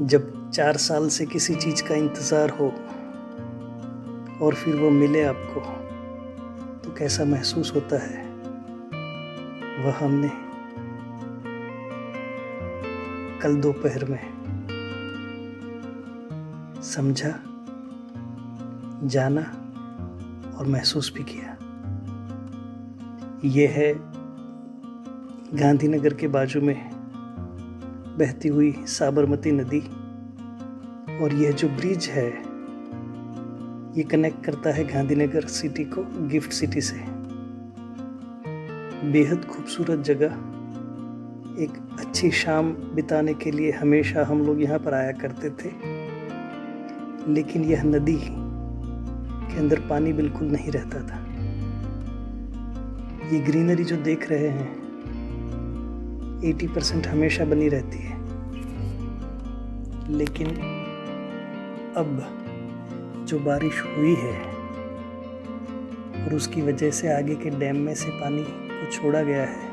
जब 4 साल से किसी चीज़ का इंतज़ार हो और फिर वो मिले आपको तो कैसा महसूस होता है, वह हमने कल दोपहर में समझा, जाना और महसूस भी किया। ये है गांधीनगर के बाजू में बहती हुई साबरमती नदी, और यह जो ब्रिज है ये कनेक्ट करता है गांधीनगर सिटी को गिफ्ट सिटी से। बेहद खूबसूरत जगह। एक अच्छी शाम बिताने के लिए हमेशा हम लोग यहाँ पर आया करते थे, लेकिन यह नदी के अंदर पानी बिल्कुल नहीं रहता था। ये ग्रीनरी जो देख रहे हैं 80% हमेशा बनी रहती है, लेकिन अब जो बारिश हुई है और उसकी वजह से आगे के डैम में से पानी को छोड़ा गया है,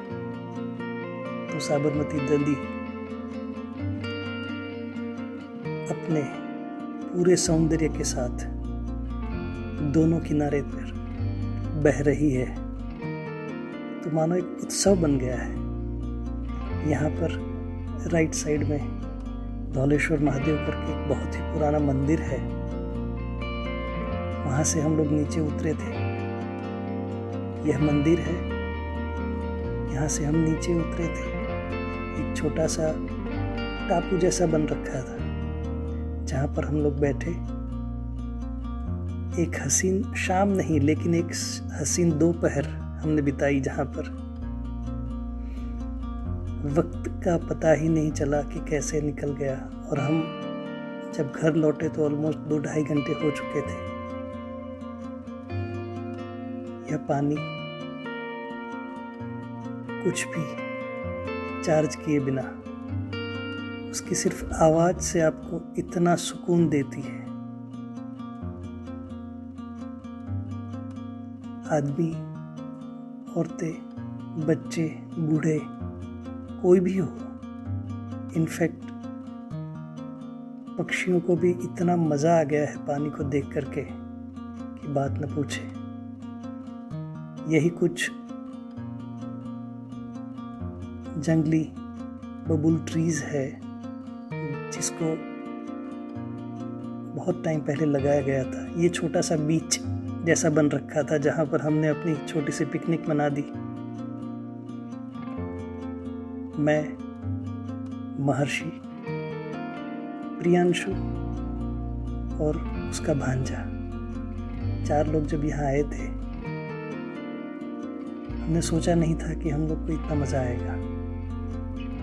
तो साबरमती नदी अपने पूरे सौंदर्य के साथ दोनों किनारे पर बह रही है। तो मानो एक उत्सव बन गया है। यहाँ पर राइट साइड में धौलेश्वर महादेव करके एक बहुत ही पुराना मंदिर है। वहाँ से हम लोग नीचे उतरे थे। यह मंदिर है, यहाँ से हम नीचे उतरे थे। एक छोटा सा टापू जैसा बन रखा था जहाँ पर हम लोग बैठे। एक हसीन शाम नहीं, लेकिन एक हसीन दोपहर हमने बिताई, जहाँ पर वक्त का पता ही नहीं चला कि कैसे निकल गया। और हम जब घर लौटे तो ऑलमोस्ट 2-2.5 घंटे हो चुके थे। यह पानी कुछ भी चार्ज किए बिना उसकी सिर्फ आवाज से आपको इतना सुकून देती है। आदमी, औरतें, बच्चे, बूढ़े, कोई भी हो, इनफैक्ट पक्षियों को भी इतना मज़ा आ गया है पानी को देख करके कि बात न पूछे। यही कुछ जंगली बबूल ट्रीज है जिसको बहुत टाइम पहले लगाया गया था। ये छोटा सा बीच जैसा बन रखा था जहाँ पर हमने अपनी छोटी सी पिकनिक मना दी। मैं, महर्षि, प्रियांशु और उसका भांजा, 4 लोग जब यहाँ आए थे, हमने सोचा नहीं था कि हम लोग को इतना मज़ा आएगा।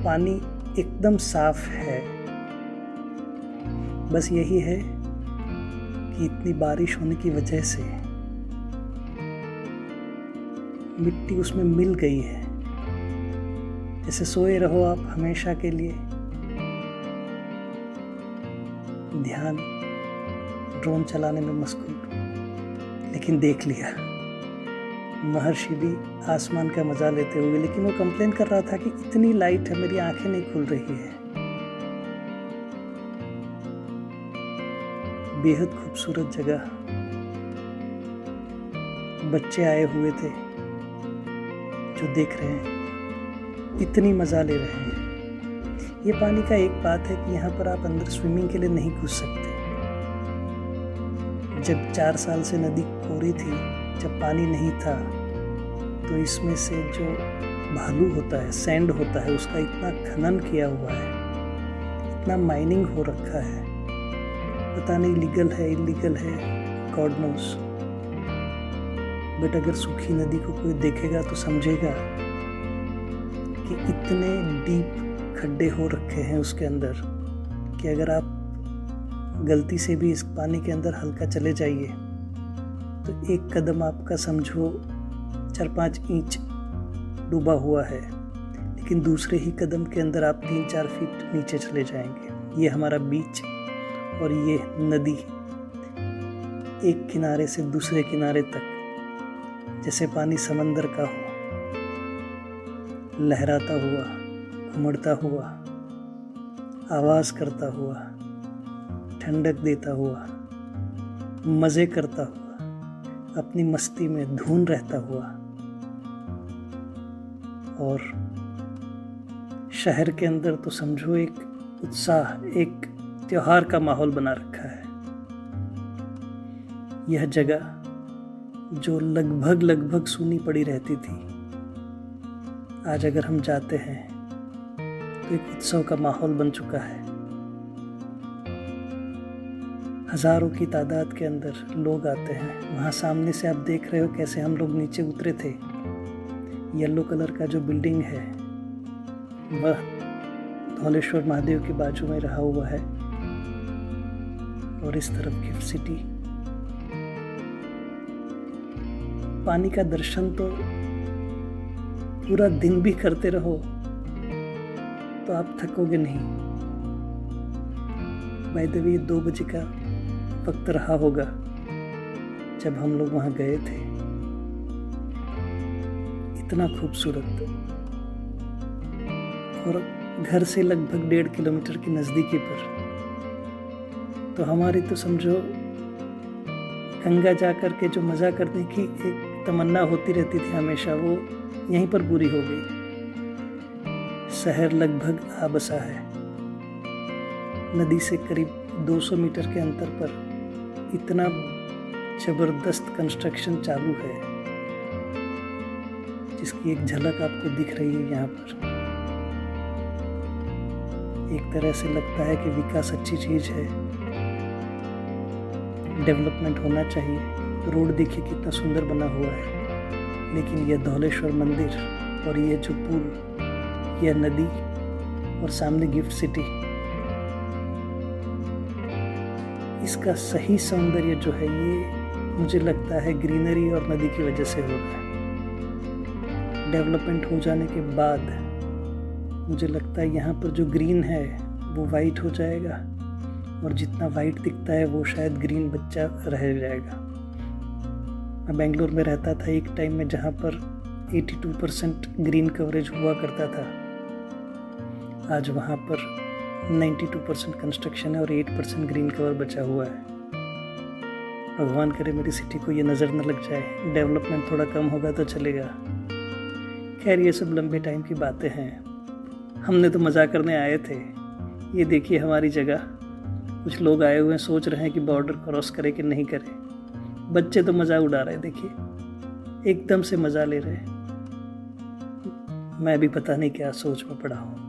पानी एकदम साफ है, बस यही है कि इतनी बारिश होने की वजह से मिट्टी उसमें मिल गई है। जैसे सोए रहो आप हमेशा के लिए, ध्यान ड्रोन चलाने में मशगूल। लेकिन देख लिया महर्षि भी आसमान का मजा लेते हुए, लेकिन वो कंप्लेन कर रहा था कि इतनी लाइट है, मेरी आंखें नहीं खुल रही है। बेहद खूबसूरत जगह। बच्चे आए हुए थे जो देख रहे हैं, इतनी मजा ले रहे हैं। ये पानी का एक बात है कि यहाँ पर आप अंदर स्विमिंग के लिए नहीं घुस सकते। जब 4 साल से नदी कोरी थी, जब पानी नहीं था, तो इसमें से जो भालू होता है, सैंड होता है, उसका इतना खनन किया हुआ है, इतना माइनिंग हो रखा है, पता नहीं लीगल है इलीगल है, गॉड नोस। बट अगर सूखी नदी को कोई देखेगा तो समझेगा कि इतने डीप खड्डे हो रखे हैं उसके अंदर कि अगर आप गलती से भी इस पानी के अंदर हल्का चले जाइए तो एक कदम आपका समझो 4-5 इंच डूबा हुआ है, लेकिन दूसरे ही कदम के अंदर आप 3-4 फीट नीचे चले जाएंगे। ये हमारा बीच और ये नदी एक किनारे से दूसरे किनारे तक जैसे पानी समंदर का हो, लहराता हुआ, उमड़ता हुआ, आवाज़ करता हुआ ठंडक देता हुआ, मज़े करता हुआ, अपनी मस्ती में धून रहता हुआ। और शहर के अंदर तो समझो एक उत्साह, एक त्योहार का माहौल बना रखा है। यह जगह जो लगभग सूनी पड़ी रहती थी, आज अगर हम जाते हैं तो एक उत्सव का माहौल बन चुका है। हजारों की तादाद के अंदर लोग आते हैं। वहाँ सामने से आप देख रहे हो कैसे हम लोग नीचे उतरे थे। येलो कलर का जो बिल्डिंग है वह धौलेश्वर महादेव के बाजू में रहा हुआ है, और इस तरफ गिफ्ट सिटी। पानी का दर्शन तो पूरा दिन भी करते रहो तो आप थकोगे नहीं। बाय द वे 2 बजे का वक्त रहा होगा जब हम लोग वहां गए थे। इतना खूबसूरत, और घर से लगभग 1.5 किलोमीटर की नज़दीकी पर। तो हमारी तो समझो गंगा जा कर के जो मज़ा करने की एक तमन्ना होती रहती थी हमेशा, वो यहीं पर पूरी हो गई। शहर लगभग आबसा है। नदी से करीब 200 मीटर के अंतर पर इतना जबरदस्त कंस्ट्रक्शन चालू है जिसकी एक झलक आपको दिख रही है यहाँ पर। एक तरह से लगता है कि विकास अच्छी चीज है, डेवलपमेंट होना चाहिए। रोड देखिए कितना सुंदर बना हुआ है, लेकिन यह धौलेश्वर मंदिर और ये जो पुल, यह नदी और सामने गिफ्ट सिटी, इसका सही सौंदर्य जो है ये मुझे लगता है ग्रीनरी और नदी की वजह से हो रहा है। डेवलपमेंट हो जाने के बाद मुझे लगता है यहाँ पर जो ग्रीन है वो वाइट हो जाएगा, और जितना वाइट दिखता है वो शायद ग्रीन बच्चा रह जाएगा। मैं बेंगलोर में रहता था एक टाइम में जहाँ पर 82% ग्रीन कवरेज हुआ करता था। आज वहाँ पर 92% कंस्ट्रक्शन है और 8% ग्रीन कवर बचा हुआ है। भगवान करे मेरी सिटी को ये नज़र न लग जाए। डेवलपमेंट थोड़ा कम होगा तो चलेगा। खैर ये सब लंबे टाइम की बातें हैं। हमने तो मज़ा करने आए थे। ये देखिए हमारी जगह। कुछ लोग आए हुए हैं, सोच रहे हैं कि बॉर्डर क्रॉस करे कि नहीं करे। बच्चे तो मज़ा उड़ा रहे, देखिए एकदम से मज़ा ले रहे। मैं भी पता नहीं क्या सोच में पड़ा हूँ।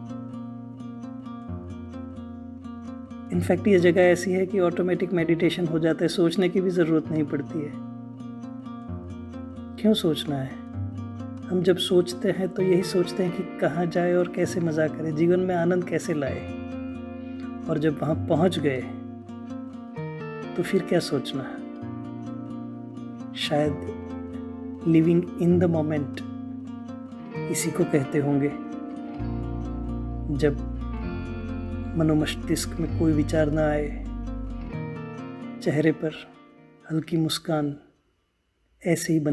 इनफैक्ट ये जगह ऐसी है कि ऑटोमेटिक मेडिटेशन हो जाता है, सोचने की भी ज़रूरत नहीं पड़ती है। क्यों सोचना है? हम जब सोचते हैं तो यही सोचते हैं कि कहाँ जाए और कैसे मज़ा करें, जीवन में आनंद कैसे लाए। और जब वहाँ पहुँच गए तो फिर क्या सोचना। शायद लिविंग इन द मोमेंट इसी को कहते होंगे, जब मनोमस्तिष्क में कोई विचार ना आए, चेहरे पर हल्की मुस्कान ऐसे ही बनी